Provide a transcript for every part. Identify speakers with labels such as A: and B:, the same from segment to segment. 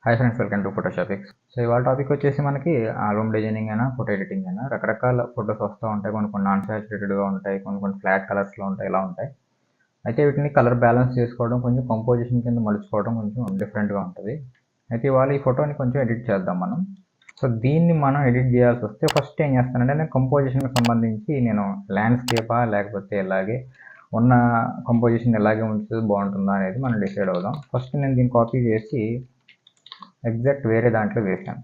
A: Hi friends, welcome to Photoshopics. So ఇవాళ topic వచ్చేసి మనకి ఆల్బమ్ డిజైనింగ్ అయినా ఫోటో ఎడిటింగ్ అయినా రకరకాల ఫొటోస్ వస్తూ ఉంటాయి. కొన్ని నాన్ సాచురేటెడ్గా ఉంటాయి, కొన్ని ఫ్లాట్ కలర్స్లో ఉంటాయి, ఇలా ఉంటాయి. అయితే వీటిని కలర్ బ్యాలెన్స్ చేసుకోవడం, కొంచెం కంపోజిషన్ కింద మలుచుకోవడం కొంచెం డిఫరెంట్గా ఉంటుంది. అయితే ఇవాళ ఈ ఫోటోని కొంచెం ఎడిట్ చేద్దాం మనం. సో దీన్ని మనం ఎడిట్ చేయాల్సి వస్తే ఫస్ట్ ఏం చేస్తానంటే, నేను కంపోజిషన్కి సంబంధించి నేను ల్యాండ్స్కేపా లేకపోతే ఇలాగే ఉన్న కంపోజిషన్ ఎలాగే ఉంచితే బాగుంటుందా అనేది మనం డిసైడ్ అవుదాం. ఫస్ట్ నేను దీన్ని కాపీ చేసి ఎగ్జాక్ట్ వేరే దాంట్లో వేసాను.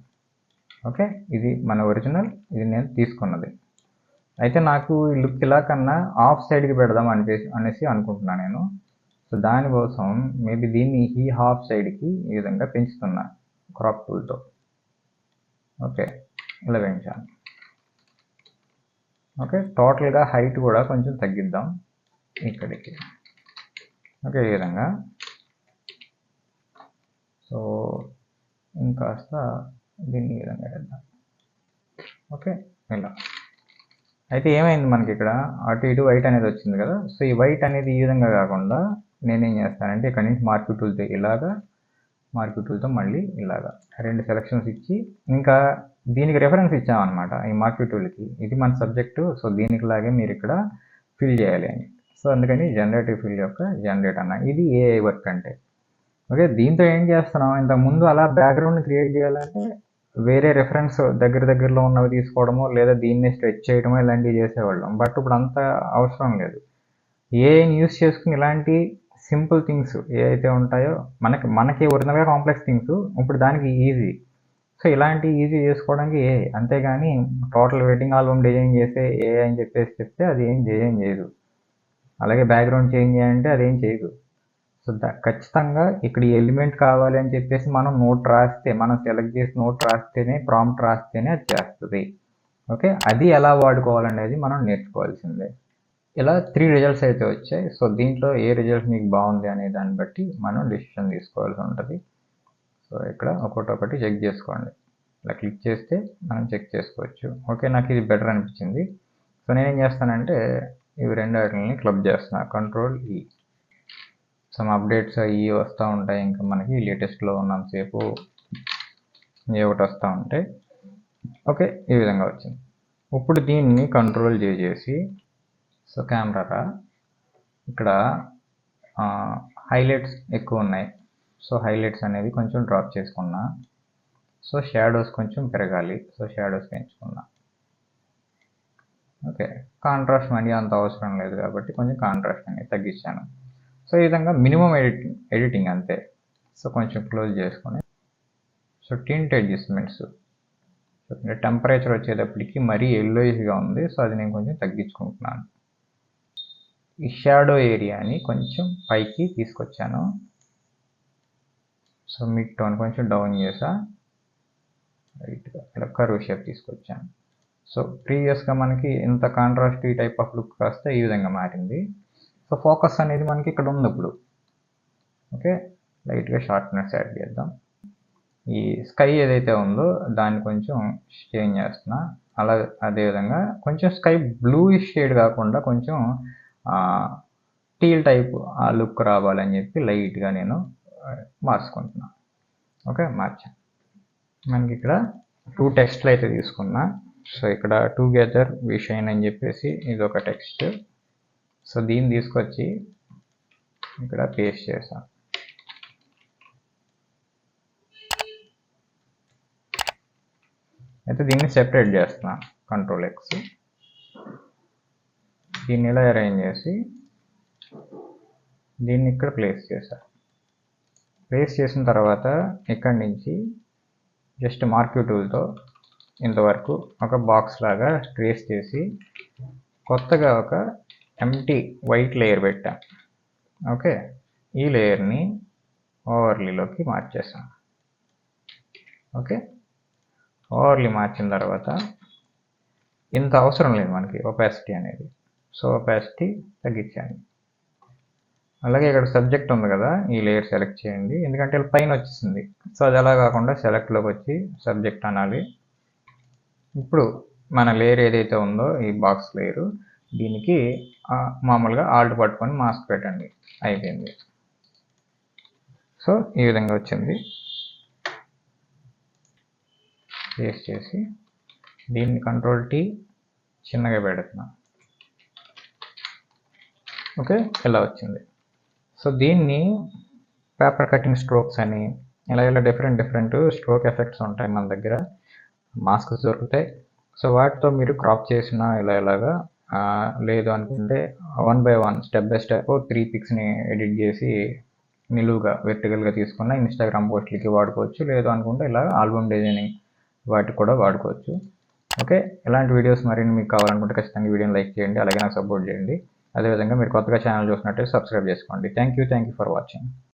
A: ఓకే, ఇది మన ఒరిజినల్, ఇది నేను తీసుకున్నది. అయితే నాకు ఈ లుక్ ఇలా కన్నా ఆఫ్ సైడ్కి పెడదాం అనేసి అనుకుంటున్నాను నేను. సో దానికోసం మేబీ దీన్ని ఈ హాఫ్ సైడ్కి ఈ విధంగా పెంచుతున్నా క్రాప్ టూల్తో. ఓకే, ఇలా పెంచాను. ఓకే, టోటల్గా హైట్ కూడా కొంచెం తగ్గిద్దాం ఇక్కడికి. ఓకే, ఈ విధంగా. సో ఇంకాస్త దీన్ని ఈ విధంగా వేద్దాం. ఓకే, ఇలా. అయితే ఏమైంది, మనకి ఇక్కడ అటు ఇటు వైట్ అనేది వచ్చింది కదా. సో ఈ వైట్ అనేది ఈ విధంగా కాకుండా నేనేం చేస్తానంటే ఇక్కడ నుంచి మార్క్ టూల్తో ఇలాగా, మార్క్ టూల్తో మళ్ళీ ఇలాగా రెండు సెలక్షన్స్ ఇచ్చి, ఇంకా దీనికి రెఫరెన్స్ ఇచ్చామన్నమాట ఈ మార్క్ టూల్కి. ఇది మన సబ్జెక్టు, సో దీనికి లాగే మీరు ఇక్కడ ఫిల్ చేయాలి అని. సో అందుకని జనరేటివ్ ఫిల్ యొక్క జనరేట్ అన్న, ఇది ఏఐ వర్క్ అంటే. ఓకే, దీంతో ఏం చేస్తున్నాం, ఇంతకుముందు అలా బ్యాక్గ్రౌండ్ క్రియేట్ చేయాలంటే వేరే రెఫరెన్స్ దగ్గరలో ఉన్నవి తీసుకోవడమో లేదా దీన్ని స్ట్రెచ్ చేయడమో ఇలాంటివి చేసేవాళ్ళం. బట్ ఇప్పుడు అంత అవసరం లేదు. ఏఐని యూస్ చేసుకుని ఇలాంటి సింపుల్ థింగ్స్ ఏవైతే ఉంటాయో, మనకి ఒరిజినల్గా కాంప్లెక్స్ థింగ్స్ ఇప్పుడు దానికి ఈజీ. సో ఇలాంటి ఈజీ చేసుకోవడానికి ఏఐ, అంతేగాని టోటల్ వెడ్డింగ్ ఆల్బమ్ డిజైన్ చేసే ఏఐ అని చెప్తే అది ఏం డిజైన్ చేయదు. అలాగే బ్యాక్గ్రౌండ్ చేంజ్ చేయాలంటే అదేం చేయదు. సో ఖచ్చితంగా ఇక్కడ ఈ ఎలిమెంట్ కావాలి అని చెప్పేసి మనం నోట్ రాస్తే, మనం సెలెక్ట్ చేసి నోట్ రాస్తేనే, ప్రాంప్ట్ రాస్తేనే అది చేస్తుంది. ఓకే, అది ఎలా వాడుకోవాలనేది మనం నేర్చుకోవాల్సిందే. ఇలా 3 రిజల్ట్స్ అయితే వచ్చాయి. సో దీంట్లో ఏ రిజల్ట్ మీకు బాగుంది అనే దాన్ని బట్టి మనం డెసిషన్ తీసుకోవాల్సి ఉంటుంది. సో ఇక్కడ ఒకటి చెక్ చేసుకోండి. ఇలా క్లిక్ చేస్తే మనం చెక్ చేసుకోవచ్చు. ఓకే, నాకు ఇది బెటర్ అనిపించింది. సో నేనేం చేస్తానంటే ఇవి రెండు వాటిని క్లబ్ చేస్తున్నాను, కంట్రోల్-E. సమ్ అప్డేట్స్ అవి వస్తూ ఉంటాయి, ఇంకా మనకి లేటెస్ట్లో ఉన్నంతసేపు ఏ ఒకటి వస్తూ ఉంటాయి. ఓకే, ఈ విధంగా వచ్చింది. ఇప్పుడు దీన్ని కంట్రోల్ చేసి, సో కెమెరా ఇక్కడ హైలైట్స్ ఎక్కువ ఉన్నాయి. సో హైలైట్స్ అనేది కొంచెం డ్రాప్ చేసుకున్నా. సో షాడోస్ కొంచెం పెరగాలి, సో షాడోస్ పెంచుకున్నా. ఓకే, కాంట్రాస్ట్ మనీ అంత అవసరం లేదు కాబట్టి కొంచెం కాంట్రాస్ట్ అనేది తగ్గించాను. సో ఈ విధంగా మినిమం ఎడిటింగ్ అంతే. సో కొంచెం క్లోజ్ చేసుకొని, సో టింట్ అడ్జస్ట్మెంట్స్, టెంపరేచర్ వచ్చేటప్పటికి మరీ ఎల్లోయిష్గా ఉంది. సో అది నేను కొంచెం తగ్గించుకుంటున్నాను. ఈ షాడో ఏరియాని కొంచెం పైకి తీసుకొచ్చాను. సో మిడ్ టోన్ కొంచెం డౌన్ చేసా, రైట్గా ఇలా కర్వ్ షేప్ తీసుకొచ్చాను. సో ప్రీవియస్గా మనకి ఇంత కాంట్రాస్ట్ ఈ టైప్ ఆఫ్ లుక్ కాస్త ఈ విధంగా మారింది. సో ఫోకస్ అనేది మనకి ఇక్కడ ఉంది ఇప్పుడు. ఓకే, లైట్గా షార్ప్నెస్ యాడ్ చేద్దాం. ఈ స్కై ఏదైతే ఉందో దాన్ని కొంచెం చేంజ్ చేస్తున్నా. అదేవిధంగా కొంచెం స్కై బ్లూయిష్ షేడ్ కాకుండా కొంచెం టీల్ టైప్ ఆ లుక్ రావాలని చెప్పి లైట్గా నేను మార్చుకుంటున్నా. ఓకే, మార్చాను. మనకి ఇక్కడ 2 టెక్స్ట్లు అయితే తీసుకున్నా. సో ఇక్కడ టుగెదర్ వి షైన్ అని చెప్పేసి ఇది ఒక టెక్స్ట్. సో దీన్ని తీసుకొచ్చి ఇక్కడ పేస్ట్ చేసాను. అయితే దీన్ని సెపరేట్ చేస్తున్నా, కంట్రోల్-X. దీన్ని ఇలా అరేంజ్ చేసి దీన్ని ఇక్కడ ప్లేస్ చేసిన తర్వాత ఇక్కడి నుంచి జస్ట్ మార్క్ టూల్తో ఇంతవరకు ఒక బాక్స్ లాగా ట్రేస్ చేసి కొత్తగా ఒక ఎంటీ వైట్ లేయర్ పెట్టాం. ఓకే, ఈ లేయర్ని ఓవర్లీలోకి మార్చేసాం. ఓకే, ఓవర్లీ మార్చిన తర్వాత ఇంత అవసరం లేదు మనకి ఒపాసిటీ అనేది. సో ఒపాసిటీ తగ్గించాను. అలాగే ఇక్కడ సబ్జెక్ట్ ఉంది కదా, ఈ లేయర్ సెలెక్ట్ చేయండి, ఎందుకంటే పైన వచ్చేసింది. సో అది అలా కాకుండా సెలెక్ట్లోకి వచ్చి సబ్జెక్ట్ అనాలి. ఇప్పుడు మన లేయర్ ఏదైతే ఉందో ఈ బాక్స్ లేయరు, దీనికి మామూలుగా ఆల్ట్ పట్టుకొని మాస్క్ పెట్టండి, అయిపోయింది. సో ఈ విధంగా వచ్చింది. పేస్ట్ చేసి దీన్ని Ctrl+T చిన్నగా పెడుతున్నా. ఓకే, ఇలా వచ్చింది. సో దీన్ని పేపర్ కటింగ్ స్ట్రోక్స్ అని ఇలా డిఫరెంట్ స్ట్రోక్ ఎఫెక్ట్స్ ఉంటాయి మన దగ్గర, మాస్క్స్ దొరుకుతాయి. సో వాటితో మీరు క్రాప్ చేసిన ఇలాగా లేదు అనుకుంటే 1 by 1 స్టెప్ బై స్టెప్ 3 పిక్స్ని ఎడిట్ చేసి నిలువుగా వెర్టికల్గా తీసుకున్న ఇన్స్టాగ్రామ్ పోస్ట్లకి వాడుకోవచ్చు. లేదు అనుకుంటే ఇలా ఆల్బమ్ డిజైనింగ్ వాటికి కూడా వాడుకోవచ్చు. ఓకే, ఇలాంటి వీడియోస్ మరిన్ని మీకు కావాలనుకుంటే ఖచ్చితంగా వీడియోని లైక్ చేయండి, అలాగే నాకు సపోర్ట్ చేయండి. అదేవిధంగా మీరు కొత్తగా ఛానల్ చూసినట్టయితే సబ్స్క్రైబ్ చేసుకోండి. Thank you for watching.